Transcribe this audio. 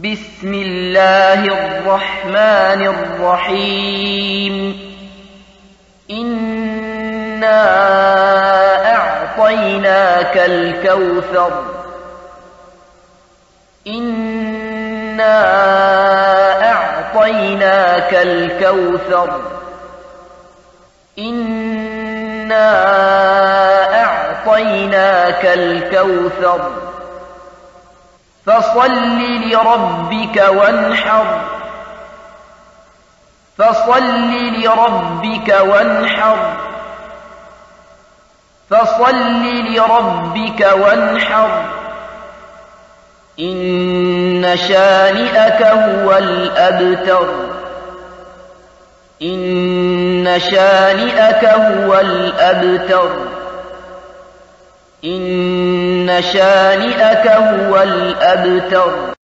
بسم الله الرحمن الرحيم إنا أعطيناك الكوثر إنا أعطيناك الكوثر إنا أعطيناك الكوثر فصل لربك وانحر فصل لربك وانحر فصل لربك وانحر إن شانئك هو الأبتر إن شانئك هو الأبتر إن شانئك هو الأبتر